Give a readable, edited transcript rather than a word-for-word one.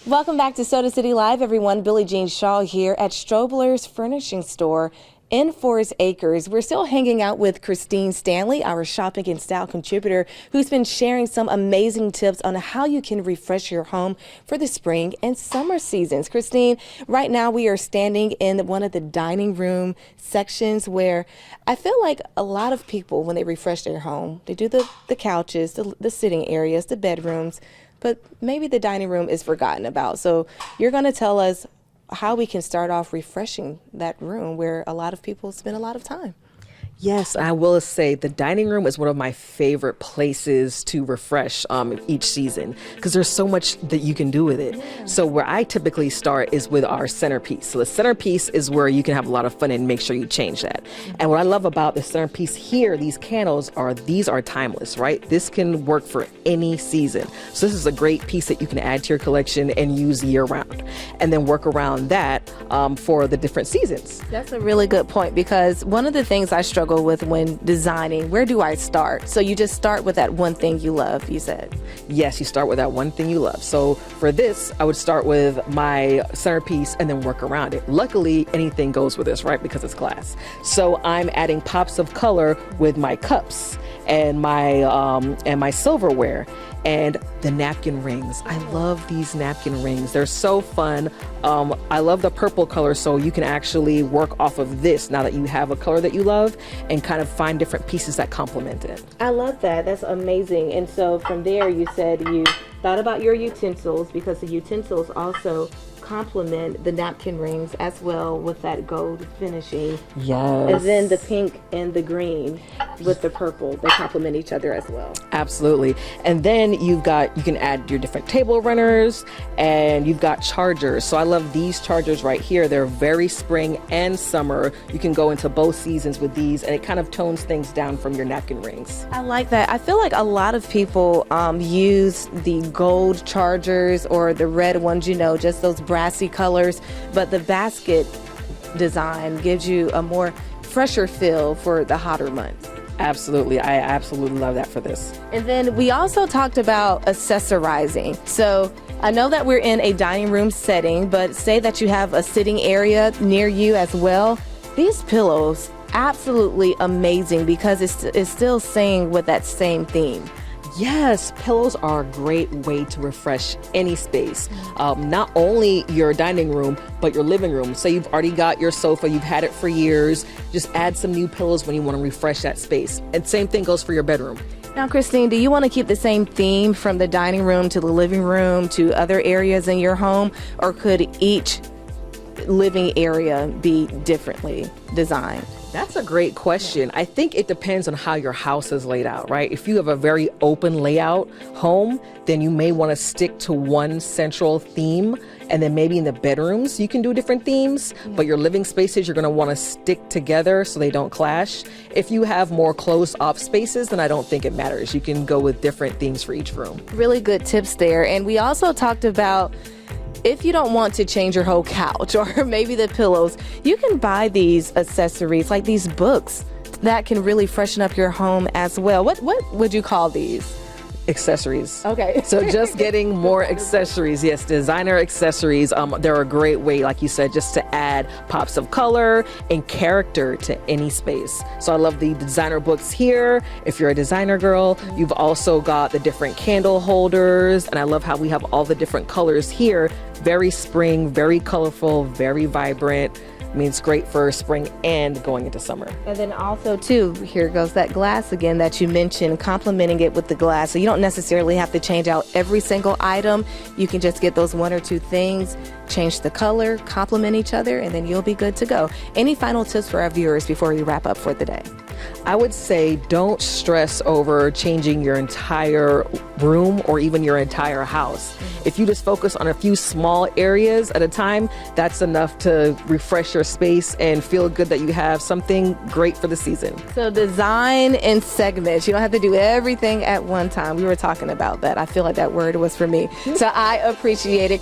Welcome back to Soda City Live, everyone. Billie Jean Shaw here at Strobler's Furnishing Store in Forest Acres. We're still hanging out with Christine Stanley, our shopping and style contributor, who's been sharing some amazing tips on how you can refresh your home for the spring and summer seasons. Christine, right now we are standing in one of the dining room sections where I feel like a lot of people, when they refresh their home, they do the couches, the sitting areas, the bedrooms, but maybe the dining room is forgotten about. So you're going to tell us how we can start off refreshing that room where a lot of people spend a lot of time. Yes, I will say the dining room is one of my favorite places to refresh each season because there's so much that you can do with it. Yeah. So where I typically start is with our centerpiece. So the centerpiece is where you can have a lot of fun and make sure you change that. Mm-hmm. And what I love about the centerpiece here, these candles are timeless, right? This can work for any season. So this is a great piece that you can add to your collection and use year round, and then work around that for the different seasons. That's a really good point, because one of the things I struggle with when designing, where do I start? So you just start with that one thing you love, you said. Yes, you start with that one thing you love. So for this, I would start with my centerpiece and then work around it. Luckily, anything goes with this, right? Because it's glass. So I'm adding pops of color with my cups and my silverware and the napkin rings. I love these napkin rings. They're so fun. I love the purple color, so you can actually work off of this now that you have a color that you love and kind of find different pieces that complement it. I love that. That's amazing. And so from there, you said you thought about your utensils, because the utensils also complement the napkin rings as well with that gold finishing. Yes. And then the pink and the green with the purple, they complement each other as well. Absolutely. And then you can add your different table runners, and you've got chargers. So I love these chargers right here. They're very spring and summer. You can go into both seasons with these, and it kind of tones things down from your napkin rings. I like that. I feel like a lot of people use the gold chargers or the red ones, just those brassy colors, but the basket design gives you a more fresher feel for the hotter months. Absolutely. I absolutely love that for this. And then we also talked about accessorizing. So I know that we're in a dining room setting, but say that you have a sitting area near you as well. These pillows, absolutely amazing, because it's still staying with that same theme. Yes, pillows are a great way to refresh any space. Not only your dining room, but your living room. So you've already got your sofa, you've had it for years. Just add some new pillows when you want to refresh that space. And same thing goes for your bedroom. Now, Christine, do you want to keep the same theme from the dining room to the living room to other areas in your home, or could each living area be differently designed? That's a great question. I think it depends on how your house is laid out, right? If you have a very open layout home, then you may want to stick to one central theme, and then maybe in the bedrooms you can do different themes, but your living spaces you're going to want to stick together so they don't clash. If you have more closed off spaces, then I don't think it matters. You can go with different themes for each room. Really good tips there. And we also talked about, if you don't want to change your whole couch or maybe the pillows, you can buy these accessories like these books that can really freshen up your home as well. What would you call these? Accessories. Okay. So just getting more accessories. Yes, designer accessories. They're a great way, like you said, just to add pops of color and character to any space. So I love the designer books here. If you're a designer girl, you've also got the different candle holders. And I love how we have all the different colors here. Very spring, very colorful, very vibrant. I mean, it's great for spring and going into summer. And then also, too, here goes that glass again that you mentioned, complementing it with the glass. So you don't necessarily have to change out every single item. You can just get those one or two things, change the color, complement each other, and then you'll be good to go. Any final tips for our viewers before we wrap up for the day? I would say don't stress over changing your entire room or even your entire house. If you just focus on a few small areas at a time, that's enough to refresh your space and feel good that you have something great for the season. So design in segments. You don't have to do everything at one time. We were talking about that. I feel like that word was for me. So I appreciate it.